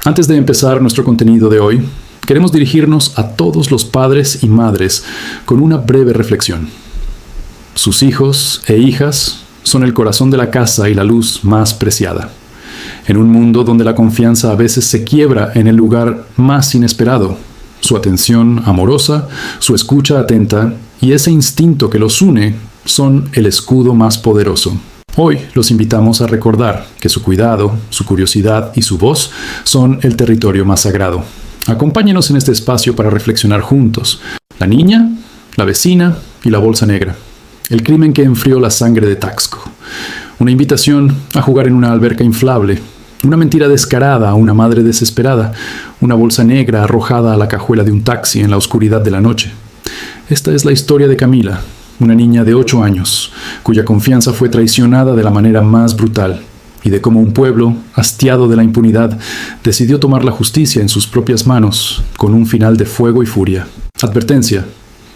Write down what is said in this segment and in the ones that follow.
Antes de empezar nuestro contenido de hoy, queremos dirigirnos a todos los padres y madres con una breve reflexión. Sus hijos e hijas son el corazón de la casa y la luz más preciada. En un mundo donde la confianza a veces se quiebra en el lugar más inesperado, su atención amorosa, su escucha atenta y ese instinto que los une son el escudo más poderoso. Hoy los invitamos a recordar que su cuidado, su curiosidad y su voz son el territorio más sagrado. Acompáñenos en este espacio para reflexionar juntos. La niña, la vecina y la bolsa negra. El crimen que enfrió la sangre de Taxco. Una invitación a jugar en una alberca inflable. Una mentira descarada a una madre desesperada. Una bolsa negra arrojada a la cajuela de un taxi en la oscuridad de la noche. Esta es la historia de Camila, una niña de 8 años, cuya confianza fue traicionada de la manera más brutal, y de cómo un pueblo, hastiado de la impunidad, decidió tomar la justicia en sus propias manos, con un final de fuego y furia. Advertencia: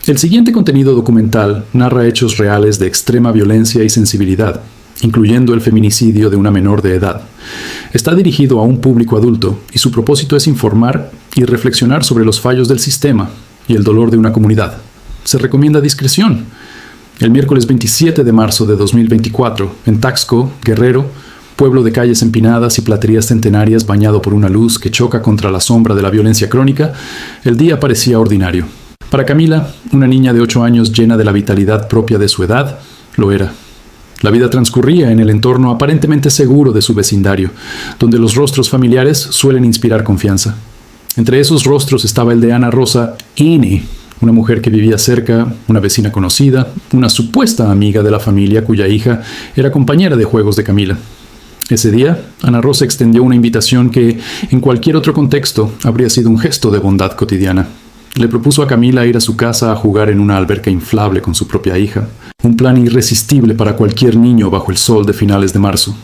el siguiente contenido documental narra hechos reales de extrema violencia y sensibilidad, incluyendo el feminicidio de una menor de edad. Está dirigido a un público adulto, y su propósito es informar y reflexionar sobre los fallos del sistema y el dolor de una comunidad. Se recomienda discreción. El miércoles 27 de marzo de 2024, en Taxco, Guerrero, pueblo de calles empinadas y platerías centenarias bañado por una luz que choca contra la sombra de la violencia crónica, el día parecía ordinario. Para Camila, una niña de 8 años llena de la vitalidad propia de su edad, lo era. La vida transcurría en el entorno aparentemente seguro de su vecindario, donde los rostros familiares suelen inspirar confianza. Entre esos rostros estaba el de Ana Rosa N., una mujer que vivía cerca, una vecina conocida, una supuesta amiga de la familia cuya hija era compañera de juegos de Camila. Ese día, Ana Rosa extendió una invitación que, en cualquier otro contexto, habría sido un gesto de bondad cotidiana. Le propuso a Camila ir a su casa a jugar en una alberca inflable con su propia hija, un plan irresistible para cualquier niño bajo el sol de finales de marzo.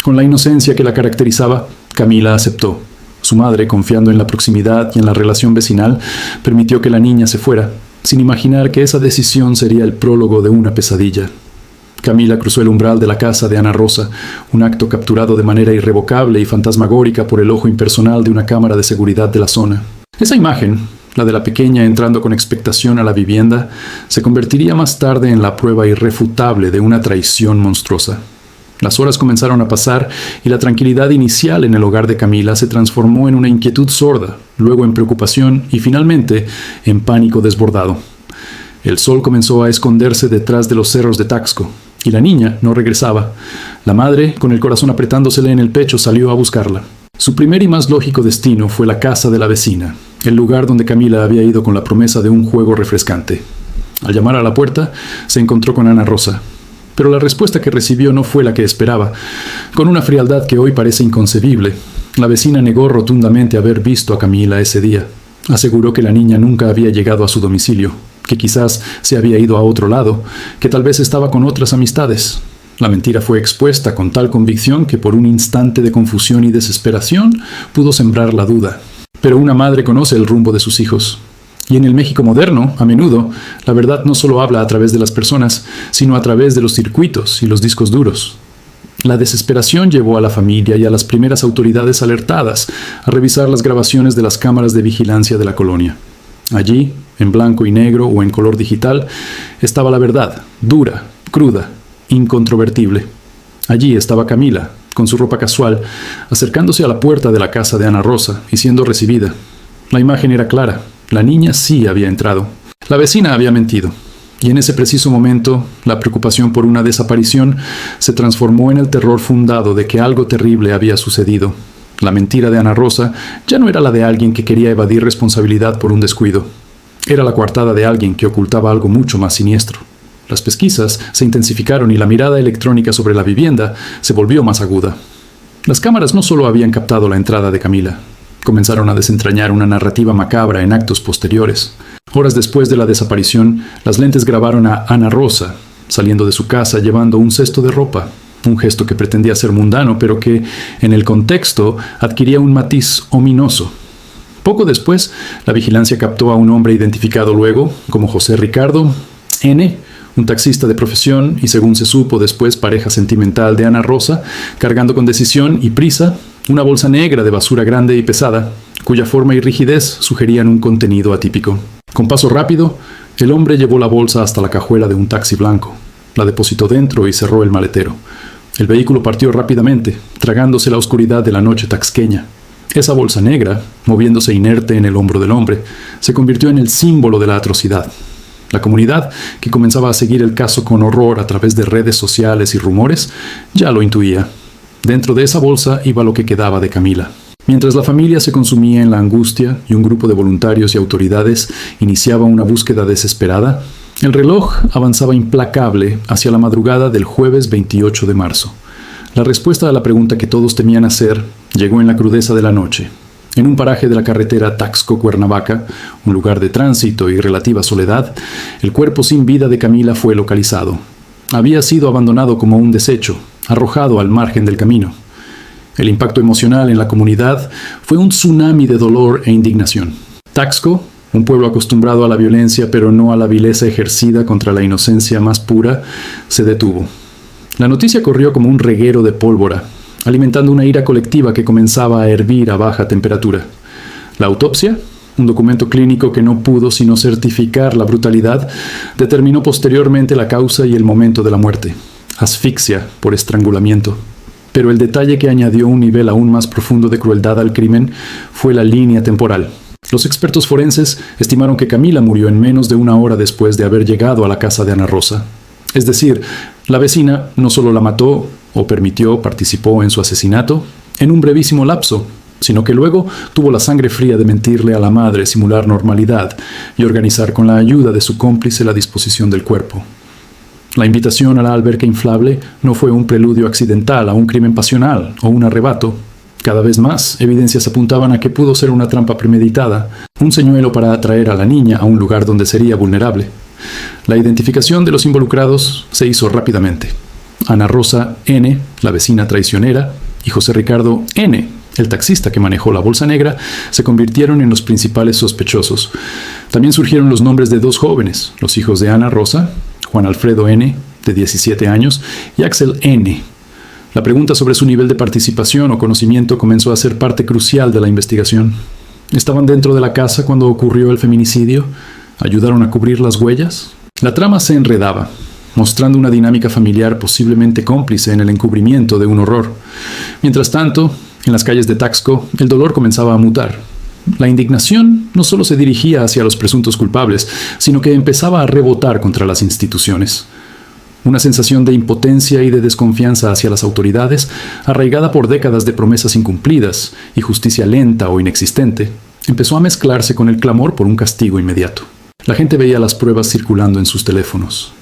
Con la inocencia que la caracterizaba, Camila aceptó. Su madre, confiando en la proximidad y en la relación vecinal, permitió que la niña se fuera, sin imaginar que esa decisión sería el prólogo de una pesadilla. Camila cruzó el umbral de la casa de Ana Rosa, un acto capturado de manera irrevocable y fantasmagórica por el ojo impersonal de una cámara de seguridad de la zona. Esa imagen, la de la pequeña entrando con expectación a la vivienda, se convertiría más tarde en la prueba irrefutable de una traición monstruosa. Las horas comenzaron a pasar y la tranquilidad inicial en el hogar de Camila se transformó en una inquietud sorda, luego en preocupación y finalmente en pánico desbordado. El sol comenzó a esconderse detrás de los cerros de Taxco y la niña no regresaba. La madre, con el corazón apretándosele en el pecho, salió a buscarla. Su primer y más lógico destino fue la casa de la vecina, el lugar donde Camila había ido con la promesa de un juego refrescante. Al llamar a la puerta, se encontró con Ana Rosa. Pero la respuesta que recibió no fue la que esperaba. Con una frialdad que hoy parece inconcebible, la vecina negó rotundamente haber visto a Camila ese día. Aseguró que la niña nunca había llegado a su domicilio, que quizás se había ido a otro lado, que tal vez estaba con otras amistades. La mentira fue expuesta con tal convicción que por un instante de confusión y desesperación pudo sembrar la duda. Pero una madre conoce el rumbo de sus hijos. Y en el México moderno, a menudo, la verdad no solo habla a través de las personas, sino a través de los circuitos y los discos duros. La desesperación llevó a la familia y a las primeras autoridades alertadas a revisar las grabaciones de las cámaras de vigilancia de la colonia. Allí, en blanco y negro o en color digital, estaba la verdad, dura, cruda, incontrovertible. Allí estaba Camila, con su ropa casual, acercándose a la puerta de la casa de Ana Rosa y siendo recibida. La imagen era clara. La niña sí había entrado. La vecina había mentido. Y en ese preciso momento, la preocupación por una desaparición se transformó en el terror fundado de que algo terrible había sucedido. La mentira de Ana Rosa ya no era la de alguien que quería evadir responsabilidad por un descuido. Era la coartada de alguien que ocultaba algo mucho más siniestro. Las pesquisas se intensificaron y la mirada electrónica sobre la vivienda se volvió más aguda. Las cámaras no solo habían captado la entrada de Camila. Comenzaron a desentrañar una narrativa macabra en actos posteriores. Horas después de la desaparición, las lentes grabaron a Ana Rosa, saliendo de su casa llevando un cesto de ropa, un gesto que pretendía ser mundano, pero que, en el contexto, adquiría un matiz ominoso. Poco después, la vigilancia captó a un hombre identificado luego como José Ricardo N., un taxista de profesión y, según se supo después, pareja sentimental de Ana Rosa, cargando con decisión y prisa una bolsa negra de basura grande y pesada, cuya forma y rigidez sugerían un contenido atípico. Con paso rápido, el hombre llevó la bolsa hasta la cajuela de un taxi blanco, la depositó dentro y cerró el maletero. El vehículo partió rápidamente, tragándose la oscuridad de la noche taxqueña. Esa bolsa negra, moviéndose inerte en el hombro del hombre, se convirtió en el símbolo de la atrocidad. La comunidad, que comenzaba a seguir el caso con horror a través de redes sociales y rumores, ya lo intuía. Dentro de esa bolsa iba lo que quedaba de Camila. Mientras la familia se consumía en la angustia y un grupo de voluntarios y autoridades iniciaba una búsqueda desesperada, el reloj avanzaba implacable hacia la madrugada del jueves 28 de marzo. La respuesta a la pregunta que todos temían hacer llegó en la crudeza de la noche. En un paraje de la carretera Taxco-Cuernavaca, un lugar de tránsito y relativa soledad, el cuerpo sin vida de Camila fue localizado. Había sido abandonado como un desecho, arrojado al margen del camino. El impacto emocional en la comunidad fue un tsunami de dolor e indignación. Taxco, un pueblo acostumbrado a la violencia pero no a la vileza ejercida contra la inocencia más pura, se detuvo. La noticia corrió como un reguero de pólvora, alimentando una ira colectiva que comenzaba a hervir a baja temperatura. La autopsia, un documento clínico que no pudo sino certificar la brutalidad, determinó posteriormente la causa y el momento de la muerte: asfixia por estrangulamiento. Pero el detalle que añadió un nivel aún más profundo de crueldad al crimen fue la línea temporal. Los expertos forenses estimaron que Camila murió en menos de una hora después de haber llegado a la casa de Ana Rosa. Es decir, la vecina no solo la mató o participó en su asesinato en un brevísimo lapso, sino que luego tuvo la sangre fría de mentirle a la madre, simular normalidad y organizar con la ayuda de su cómplice la disposición del cuerpo. La invitación a la alberca inflable no fue un preludio accidental a un crimen pasional o un arrebato. Cada vez más, evidencias apuntaban a que pudo ser una trampa premeditada, un señuelo para atraer a la niña a un lugar donde sería vulnerable. La identificación de los involucrados se hizo rápidamente. Ana Rosa N., la vecina traicionera, y José Ricardo N., el taxista que manejó la bolsa negra, se convirtieron en los principales sospechosos. También surgieron los nombres de dos jóvenes, los hijos de Ana Rosa, Juan Alfredo N., de 17 años, y Axel N. La pregunta sobre su nivel de participación o conocimiento comenzó a ser parte crucial de la investigación. ¿Estaban dentro de la casa cuando ocurrió el feminicidio? ¿Ayudaron a cubrir las huellas? La trama se enredaba, mostrando una dinámica familiar posiblemente cómplice en el encubrimiento de un horror. Mientras tanto, en las calles de Taxco, el dolor comenzaba a mutar. La indignación no solo se dirigía hacia los presuntos culpables, sino que empezaba a rebotar contra las instituciones. Una sensación de impotencia y de desconfianza hacia las autoridades, arraigada por décadas de promesas incumplidas y justicia lenta o inexistente, empezó a mezclarse con el clamor por un castigo inmediato. La gente veía las pruebas circulando en sus teléfonos.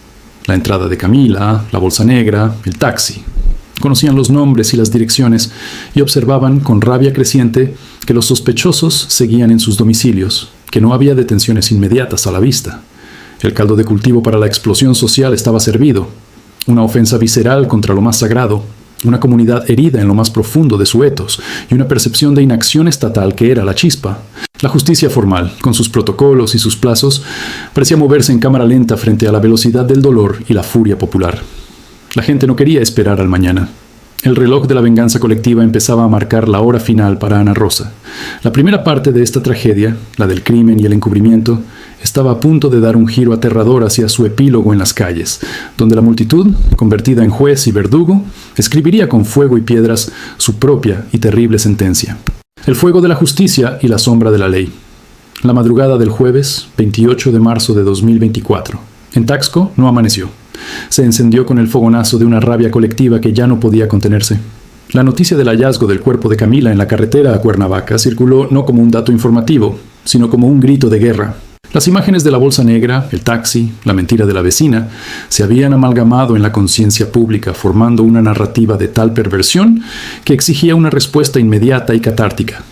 La entrada de Camila, la bolsa negra, el taxi. Conocían los nombres y las direcciones y observaban con rabia creciente que los sospechosos seguían en sus domicilios, que no había detenciones inmediatas a la vista. El caldo de cultivo para la explosión social estaba servido. Una ofensa visceral contra lo más sagrado, una comunidad herida en lo más profundo de su etos y una percepción de inacción estatal que era la chispa. La justicia formal, con sus protocolos y sus plazos, parecía moverse en cámara lenta frente a la velocidad del dolor y la furia popular. La gente no quería esperar al mañana. El reloj de la venganza colectiva empezaba a marcar la hora final para Ana Rosa. La primera parte de esta tragedia, la del crimen y el encubrimiento, estaba a punto de dar un giro aterrador hacia su epílogo en las calles, donde la multitud, convertida en juez y verdugo, escribiría con fuego y piedras su propia y terrible sentencia. El fuego de la justicia y la sombra de la ley. La madrugada del jueves 28 de marzo de 2024. En Taxco no amaneció. Se encendió con el fogonazo de una rabia colectiva que ya no podía contenerse. La noticia del hallazgo del cuerpo de Camila en la carretera a Cuernavaca circuló no como un dato informativo, sino como un grito de guerra. Las imágenes de la bolsa negra, el taxi, la mentira de la vecina, se habían amalgamado en la conciencia pública, formando una narrativa de tal perversión que exigía una respuesta inmediata y catártica.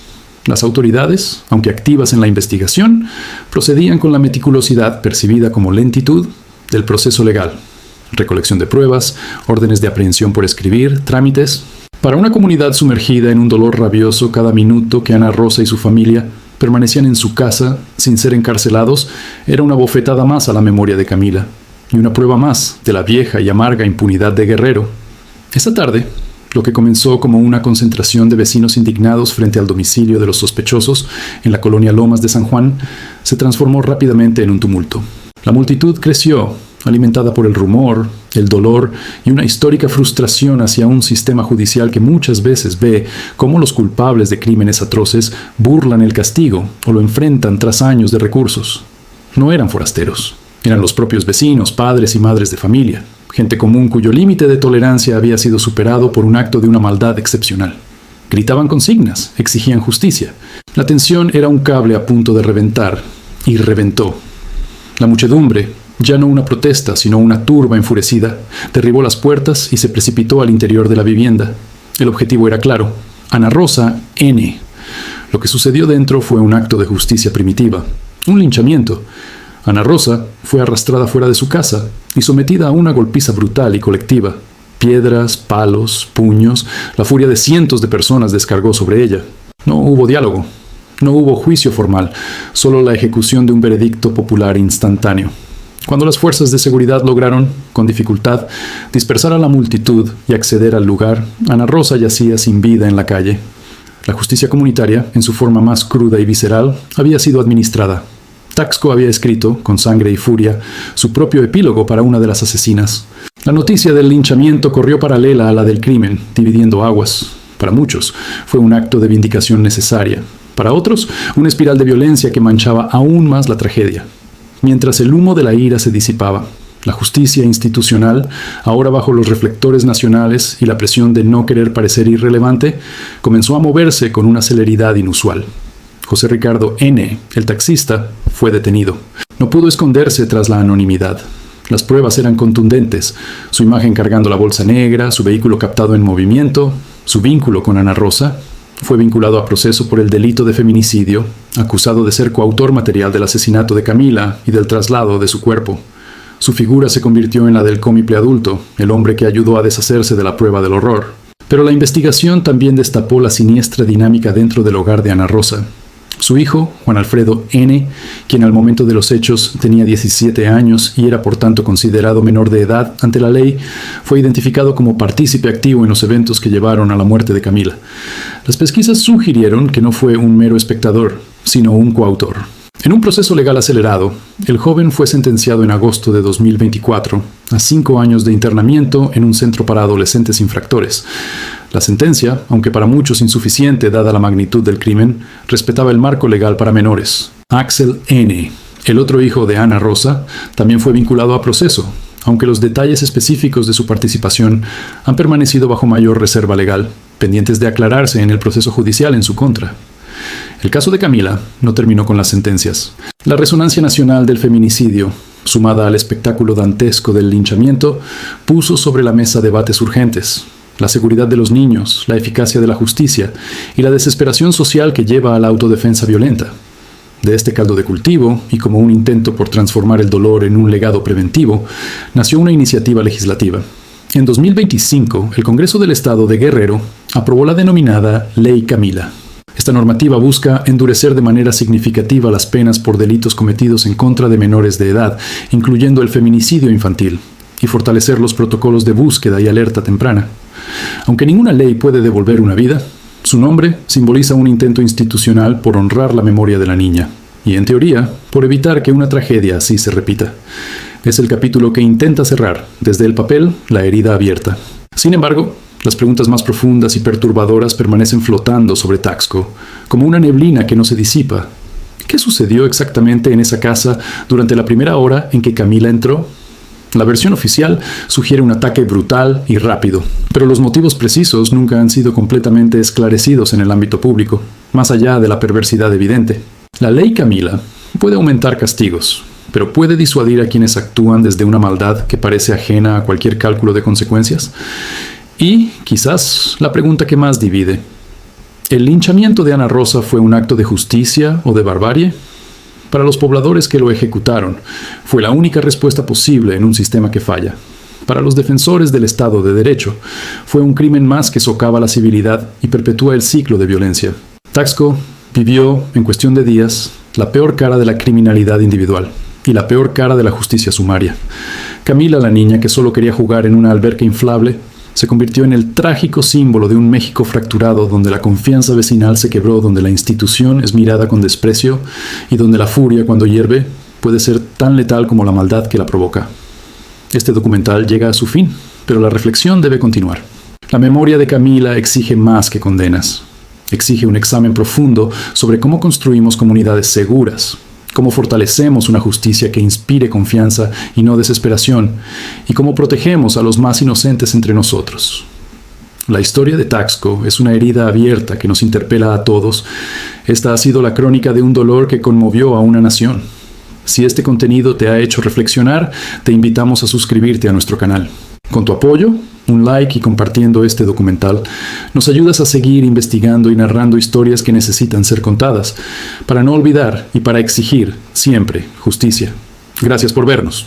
Las autoridades, aunque activas en la investigación, procedían con la meticulosidad percibida como lentitud del proceso legal. Recolección de pruebas, órdenes de aprehensión por escribir, trámites. Para una comunidad sumergida en un dolor rabioso cada minuto que Ana Rosa y su familia permanecían en su casa sin ser encarcelados, era una bofetada más a la memoria de Camila y una prueba más de la vieja y amarga impunidad de Guerrero. Esa tarde, Lo que comenzó como una concentración de vecinos indignados frente al domicilio de los sospechosos en la colonia Lomas de San Juan se transformó rápidamente en un tumulto. La multitud creció, alimentada por el rumor, el dolor y una histórica frustración hacia un sistema judicial que muchas veces ve cómo los culpables de crímenes atroces burlan el castigo o lo enfrentan tras años de recursos. No eran forasteros, eran los propios vecinos, padres y madres de familia. Gente común cuyo límite de tolerancia había sido superado por un acto de una maldad excepcional. Gritaban consignas, exigían justicia. La tensión era un cable a punto de reventar, y reventó. La muchedumbre, ya no una protesta, sino una turba enfurecida, derribó las puertas y se precipitó al interior de la vivienda. El objetivo era claro: Ana Rosa N. Lo que sucedió dentro fue un acto de justicia primitiva, un linchamiento. Ana Rosa fue arrastrada fuera de su casa y sometida a una golpiza brutal y colectiva. Piedras, palos, puños, la furia de cientos de personas descargó sobre ella. No hubo diálogo, no hubo juicio formal, solo la ejecución de un veredicto popular instantáneo. Cuando las fuerzas de seguridad lograron, con dificultad, dispersar a la multitud y acceder al lugar, Ana Rosa yacía sin vida en la calle. La justicia comunitaria, en su forma más cruda y visceral, había sido administrada. Taxco había escrito, con sangre y furia, su propio epílogo para una de las asesinas. La noticia del linchamiento corrió paralela a la del crimen, dividiendo aguas. Para muchos, fue un acto de vindicación necesaria. Para otros, una espiral de violencia que manchaba aún más la tragedia. Mientras el humo de la ira se disipaba, la justicia institucional, ahora bajo los reflectores nacionales y la presión de no querer parecer irrelevante, comenzó a moverse con una celeridad inusual. José Ricardo N., el taxista, fue detenido. No pudo esconderse tras la anonimidad. Las pruebas eran contundentes: su imagen cargando la bolsa negra, su vehículo captado en movimiento, su vínculo con Ana Rosa. Fue vinculado a proceso por el delito de feminicidio, acusado de ser coautor material del asesinato de Camila y del traslado de su cuerpo. Su figura se convirtió en la del cómplice adulto, el hombre que ayudó a deshacerse de la prueba del horror. Pero la investigación también destapó la siniestra dinámica dentro del hogar de Ana Rosa. Su hijo, Juan Alfredo N., quien al momento de los hechos tenía 17 años y era por tanto considerado menor de edad ante la ley, fue identificado como partícipe activo en los eventos que llevaron a la muerte de Camila. Las pesquisas sugirieron que no fue un mero espectador, sino un coautor. En un proceso legal acelerado, el joven fue sentenciado en agosto de 2024 a 5 años de internamiento en un centro para adolescentes infractores. La sentencia, aunque para muchos insuficiente dada la magnitud del crimen, respetaba el marco legal para menores. Axel N., el otro hijo de Ana Rosa, también fue vinculado a proceso, aunque los detalles específicos de su participación han permanecido bajo mayor reserva legal, pendientes de aclararse en el proceso judicial en su contra. El caso de Camila no terminó con las sentencias. La resonancia nacional del feminicidio, sumada al espectáculo dantesco del linchamiento, puso sobre la mesa debates urgentes: la seguridad de los niños, la eficacia de la justicia y la desesperación social que lleva a la autodefensa violenta. De este caldo de cultivo, y como un intento por transformar el dolor en un legado preventivo, nació una iniciativa legislativa. En 2025, el Congreso del Estado de Guerrero aprobó la denominada Ley Camila. Esta normativa busca endurecer de manera significativa las penas por delitos cometidos en contra de menores de edad, incluyendo el feminicidio infantil, y fortalecer los protocolos de búsqueda y alerta temprana. Aunque ninguna ley puede devolver una vida, su nombre simboliza un intento institucional por honrar la memoria de la niña, y en teoría, por evitar que una tragedia así se repita. Es el capítulo que intenta cerrar, desde el papel, la herida abierta. Sin embargo, las preguntas más profundas y perturbadoras permanecen flotando sobre Taxco, como una neblina que no se disipa. ¿Qué sucedió exactamente en esa casa durante la primera hora en que Camila entró? La versión oficial sugiere un ataque brutal y rápido, pero los motivos precisos nunca han sido completamente esclarecidos en el ámbito público, más allá de la perversidad evidente. La ley Camila puede aumentar castigos, pero ¿puede disuadir a quienes actúan desde una maldad que parece ajena a cualquier cálculo de consecuencias? Y, quizás, la pregunta que más divide: ¿el linchamiento de Ana Rosa fue un acto de justicia o de barbarie? Para los pobladores que lo ejecutaron, fue la única respuesta posible en un sistema que falla. Para los defensores del Estado de Derecho, fue un crimen más que socava la civilidad y perpetúa el ciclo de violencia. Taxco vivió, en cuestión de días, la peor cara de la criminalidad individual y la peor cara de la justicia sumaria. Camila, la niña que solo quería jugar en una alberca inflable, Se convirtió en el trágico símbolo de un México fracturado donde la confianza vecinal se quebró, donde la institución es mirada con desprecio y donde la furia, cuando hierve, puede ser tan letal como la maldad que la provoca. Este documental llega a su fin, pero la reflexión debe continuar. La memoria de Camila exige más que condenas. Exige un examen profundo sobre cómo construimos comunidades seguras, cómo fortalecemos una justicia que inspire confianza y no desesperación, y cómo protegemos a los más inocentes entre nosotros. La historia de Taxco es una herida abierta que nos interpela a todos. Esta ha sido la crónica de un dolor que conmovió a una nación. Si este contenido te ha hecho reflexionar, te invitamos a suscribirte a nuestro canal. Con tu apoyo, un like y compartiendo este documental, nos ayudas a seguir investigando y narrando historias que necesitan ser contadas, para no olvidar y para exigir siempre justicia. Gracias por vernos.